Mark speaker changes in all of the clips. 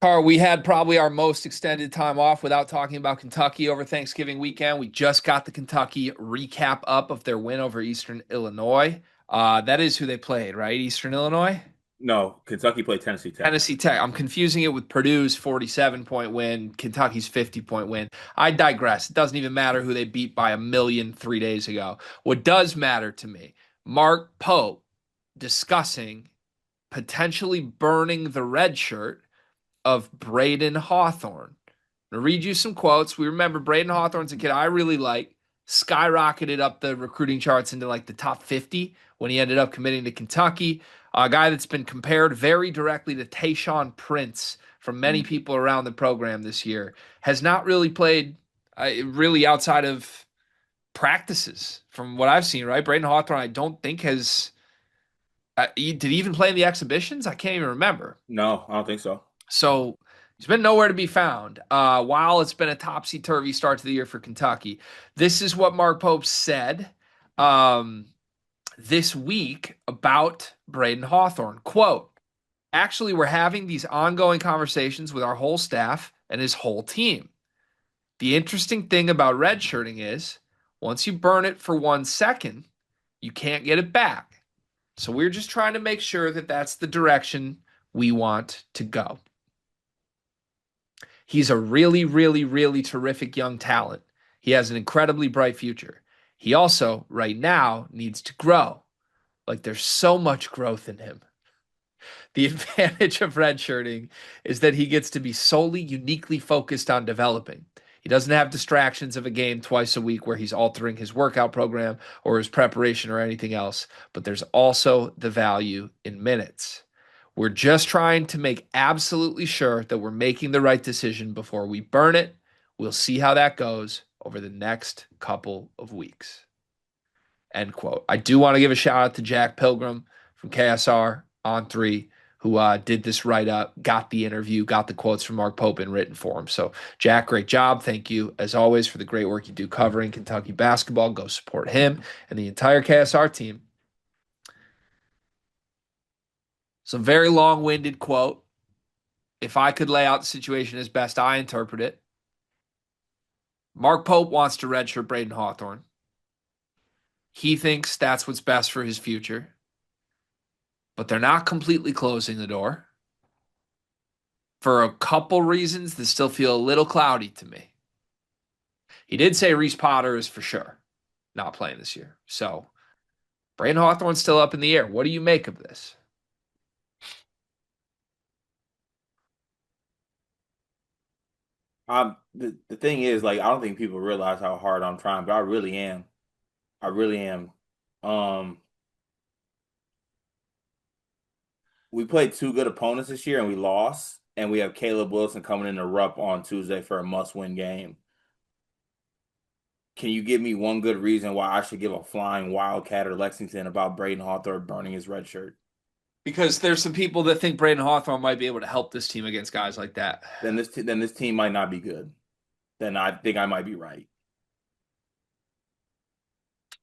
Speaker 1: Carl, we had probably our most extended time off without talking about Kentucky over Thanksgiving weekend. We just got the Kentucky recap up of their win over Eastern Illinois. That is who they played, right? Eastern Illinois?
Speaker 2: No, Kentucky played Tennessee Tech.
Speaker 1: Tennessee Tech. I'm confusing it with Purdue's 47-point win, Kentucky's 50-point win. I digress. It doesn't even matter who they beat by a million 3 days ago. What does matter to me, Mark Pope discussing potentially burning the red shirt of Braydon Hawthorne. I'm gonna read you some quotes. We remember Braydon Hawthorne's a kid I really like, skyrocketed up the recruiting charts into like the top 50 when he ended up committing to Kentucky. A guy that's been compared very directly to Tayshaun Prince from many
Speaker 2: Mm.
Speaker 1: people around the program this year. Has not really played really outside of practices from what I've seen, right? Braydon Hawthorne, I don't think has. Did he even play in the exhibitions? I can't even remember.
Speaker 2: No, I don't think so.
Speaker 1: So he's been nowhere to be found. While it's been a topsy turvy start to the year for Kentucky, this is what Mark Pope said um, this week about Braydon Hawthorne. Quote, actually, we're having these ongoing conversations with our whole staff and his whole team. The interesting thing about redshirting is once you burn it for 1 second, you can't get it back. So we're just trying to make sure that that's the direction we want to go. He's a really, really, really terrific young talent. He has an incredibly bright future. He also, right now, needs to grow. Like there's so much growth in him. The advantage of redshirting is that he gets to be solely uniquely focused on developing. He doesn't have distractions of a game twice a week where he's altering his workout program or his preparation or anything else, but there's also the value in minutes. We're just trying to make absolutely sure that we're making the right decision before we burn it. We'll see how that goes over the next couple of weeks. End quote. I do want to give a shout out to Jack Pilgrim from KSR on three, who did this write up, got the interview, got the quotes from Mark Pope in written form. So, Jack, great job. Thank you, as always, for the great work you do covering Kentucky basketball. Go support him and the entire KSR team. Some very long winded quote. If I could lay out the situation as best I interpret it, Mark Pope wants to redshirt Braydon Hawthorne. He thinks that's what's best for his future, but they're not completely closing the door for a couple reasons that still feel a little cloudy to me. He did say Reese Potter is for sure not playing this year. So Braydon Hawthorne's still up in the air. What do you make of this?
Speaker 2: The thing is, like, I don't think people realize how hard I'm trying, but I really am. I really am. Um, we played two good opponents this year and we lost, and we have Caleb Wilson coming in to Rupp on Tuesday for a must-win game. Can you give me one good reason why I should give a flying Wildcat or Lexington about Braden Hawthorne burning his red shirt?
Speaker 1: Because there's some people that think Braydon Hawthorne might be able to help this team against guys like that.
Speaker 2: Then this team might not be good. Then I think I might be right.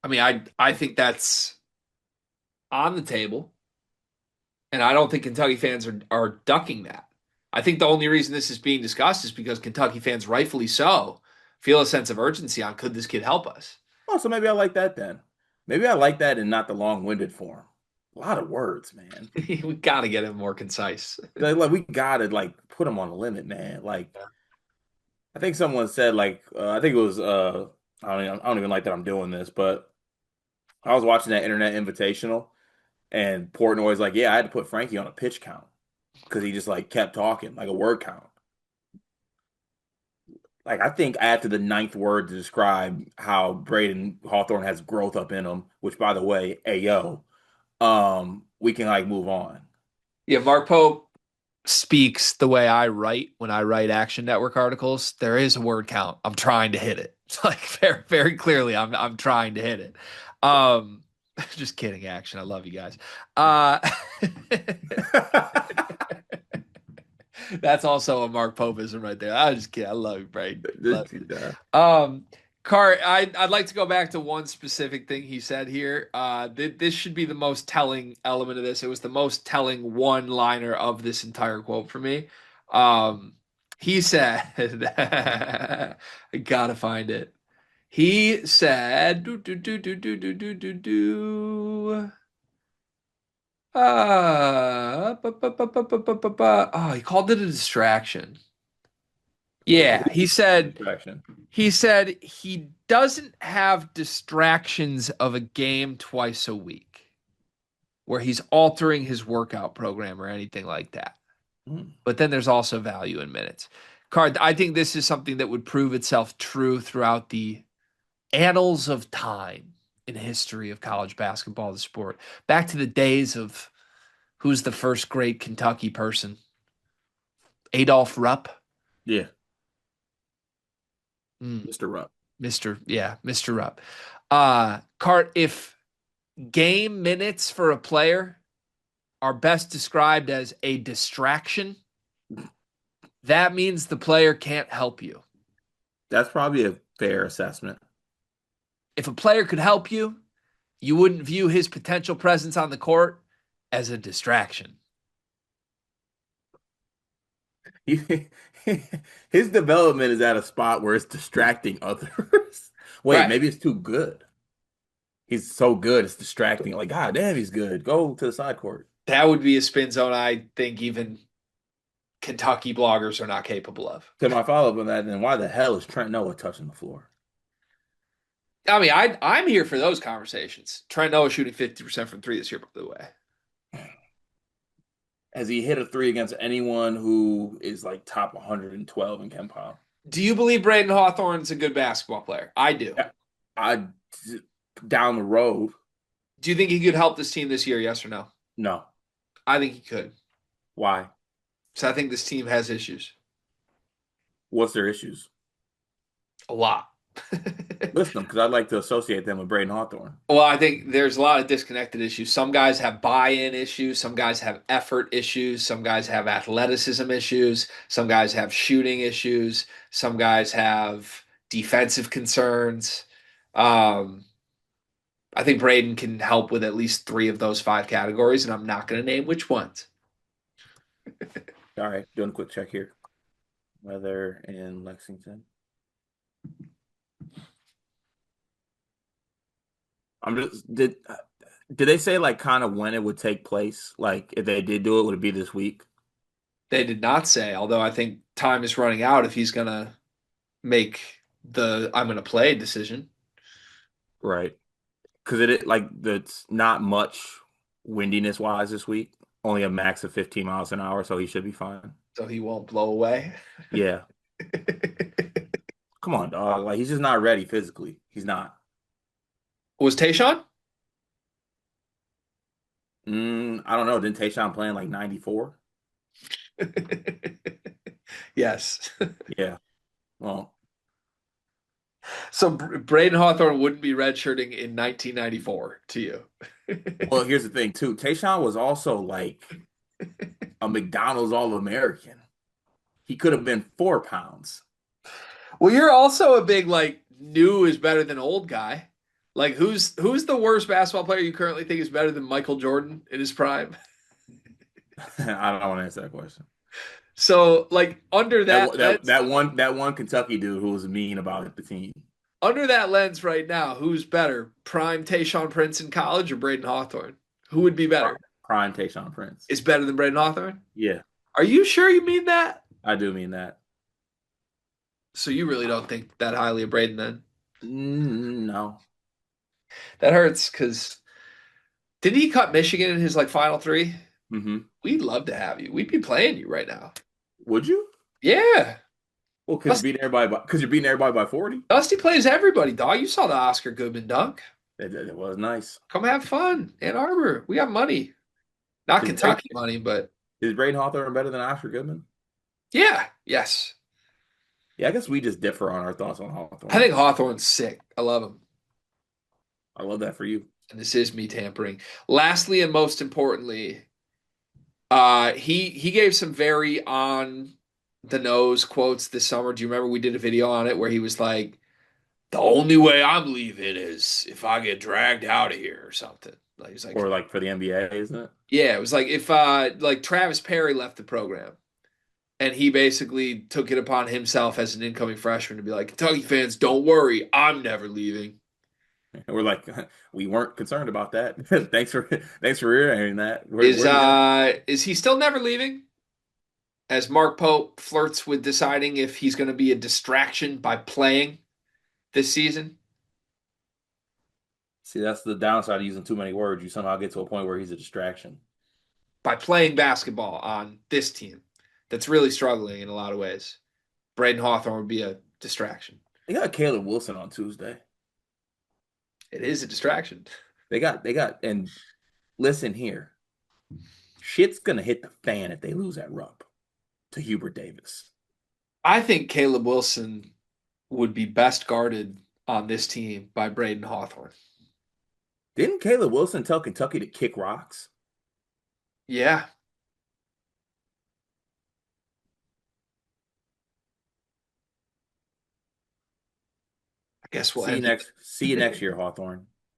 Speaker 1: I mean, I think that's on the table, and I don't think Kentucky fans are ducking that. I think the only reason this is being discussed is because Kentucky fans, rightfully so, feel a sense of urgency on could this kid help us?
Speaker 2: Oh, so maybe I like that then. Maybe I like that and not the long-winded form. A lot of words, man.
Speaker 1: We got to get him more concise.
Speaker 2: Like we gotta like put him on the limit, man. Like I think someone said like I think it was I don't even like that I'm doing this, but I was watching that internet invitational and Portnoy's like, yeah, I had to put Frankie on a pitch count because he just like kept talking like a word count. Like I think after the ninth word to describe how Braden Hawthorne has growth up in him, which by the way, ayo, we can like move on.
Speaker 1: Yeah, Mark Pope speaks the way I write when I write Action Network articles. There is a word count. I'm trying to hit it. It's like very, very clearly I'm trying to hit it. Um just kidding, Action. I love you guys. Uh that's also a Mark Popeism right there. I just kidding. I love you, Braden. Love you. Um Car, I'd like to go back to one specific thing he said here. This should be the most telling element of this. It was the most telling one-liner of this entire quote for me. Um, he said, I gotta find it. He said, oh, he called it a distraction.
Speaker 2: What
Speaker 1: Yeah,
Speaker 2: do you mean by distraction?
Speaker 1: he said he doesn't have distractions of a game twice a week where he's altering his workout program or anything like that.
Speaker 2: Hmm.
Speaker 1: But then there's also value in minutes. Card, I think this is something that would prove itself true throughout the annals of time in history of college basketball, the sport. Back to the days of who's the first great Kentucky person? Adolph Rupp.
Speaker 2: Yeah,
Speaker 1: Mm,
Speaker 2: Mr. Rupp.
Speaker 1: Mr. Rupp. Cart, if game minutes for a player are best described as a distraction, that means the player can't help you.
Speaker 2: That's probably a fair assessment.
Speaker 1: If a player could help you, you wouldn't view his potential presence on the court as a distraction.
Speaker 2: He- His development is at a spot where it's distracting others. Wait,
Speaker 1: Right.
Speaker 2: maybe it's too good. He's so good, it's distracting. Like, God damn, he's good. Go to the side court.
Speaker 1: That would be a spin zone I think even Kentucky bloggers are not capable of.
Speaker 2: To my follow up on that, then why the hell is Trent Noah touching the floor?
Speaker 1: I mean, I'm here for those conversations. Trent Noah shooting 50% from three this year, by the way.
Speaker 2: Has he hit a three against anyone who is like top 112 in Ken Pom?
Speaker 1: Do you believe Braydon Hawthorne's a good basketball player? I do.
Speaker 2: Yeah, I down the road,
Speaker 1: Do you think he could help this team this year? Yes or no?
Speaker 2: no.
Speaker 1: I think he could.
Speaker 2: Why?
Speaker 1: So I think this team has issues.
Speaker 2: What's their issues?
Speaker 1: A lot.
Speaker 2: List them because I'd like to associate them with Braden Hawthorne.
Speaker 1: Well, I think there's a lot of disconnected issues. Some guys have buy-in issues, some guys have effort issues, some guys have athleticism issues, some guys have shooting issues, some guys have defensive concerns. Um, I think Braden can help with at least three of those five categories, and I'm not going to name which ones.
Speaker 2: All right, doing a quick check here. Weather in Lexington. I'm just did they say like kind of when it would take place? Like if they did do it, would it be this week?
Speaker 1: They did not say, although I think time is running out if he's going to make the I'm going to play decision.
Speaker 2: Right. Because like that's not much windiness wise this week. Only a max of 15 miles an hour, so he should be fine.
Speaker 1: So he won't blow away.
Speaker 2: Yeah. Come on, dog. Like he's just not ready physically. He's not.
Speaker 1: Was Tayshawn?
Speaker 2: I don't know. Didn't Tayshaun play in like 94?
Speaker 1: Yes.
Speaker 2: Yeah. Well,
Speaker 1: So Braden Hawthorne wouldn't be redshirting in 1994 to you.
Speaker 2: well, here's the thing too. Tayshaun was also like a McDonald's All-American. He could have been 4 pounds.
Speaker 1: Well, you're also a big like new is better than old guy. Like who's the worst basketball player you currently think is better than Michael Jordan in his prime?
Speaker 2: I don't want to answer that question.
Speaker 1: So like
Speaker 2: That one Kentucky dude who was mean about the team.
Speaker 1: under that lens right now, who's better? Prime Tayshaun Prince in college or Braden Hawthorne? Who would be better?
Speaker 2: Prime Tayshaun Prince.
Speaker 1: Is better than Braden Hawthorne?
Speaker 2: Yeah,
Speaker 1: Are you sure you mean that?
Speaker 2: I do mean that.
Speaker 1: So you really don't think that highly of Braden then?
Speaker 2: No.
Speaker 1: That hurts because did he cut Michigan in his like final three?
Speaker 2: Hmm.
Speaker 1: We'd love to have you. We'd be playing you right now.
Speaker 2: Would you?
Speaker 1: Yeah.
Speaker 2: Well, because
Speaker 1: Dusty,
Speaker 2: you're beating everybody because you're beating everybody by 40.
Speaker 1: Dusty plays everybody, dog. You saw the Oscar Goodman dunk.
Speaker 2: It was nice.
Speaker 1: Come have fun. Ann Arbor. We got money. Not
Speaker 2: Is Braden,
Speaker 1: Kentucky money, but
Speaker 2: is Braden Hawthorne better than Oscar Goodman?
Speaker 1: yeah, yes.
Speaker 2: Yeah, I guess we just differ on our thoughts on
Speaker 1: I
Speaker 2: Hawthorne.
Speaker 1: think Hawthorne's sick. I love him.
Speaker 2: I love that for you.
Speaker 1: And this is me tampering. Lastly, and most importantly, he gave some very on the nose quotes this summer. Do you remember we did a video on it where he was like, the only way I'm leaving is if I get dragged out of here or something. Like he's like,
Speaker 2: Or like for the NBA, isn't it?
Speaker 1: yeah, it was like if like Travis Perry left the program And he basically took it upon himself as an incoming freshman to be like, Kentucky fans, don't worry, I'm never leaving.
Speaker 2: And we're like, we weren't concerned about that. Thanks for hearing that.
Speaker 1: Is
Speaker 2: Where do you have?
Speaker 1: is he still never leaving? As Mark Pope flirts with deciding if he's going to be a distraction by playing this season,
Speaker 2: See, that's the downside of using too many words. You somehow get to a point where he's a distraction.
Speaker 1: by playing basketball on this team that's really struggling in a lot of ways. Braydon Hawthorne would be a distraction.
Speaker 2: They got Caleb Wilson on Tuesday.
Speaker 1: It is a distraction.
Speaker 2: And listen here, shit's gonna hit the fan if they lose that rub to Hubert Davis.
Speaker 1: I think Caleb Wilson would be best guarded on this team by Braydon Hawthorne.
Speaker 2: Didn't Caleb Wilson tell Kentucky to kick rocks?
Speaker 1: Yeah, I guess we'll end it.
Speaker 2: See you next year, Hawthorne.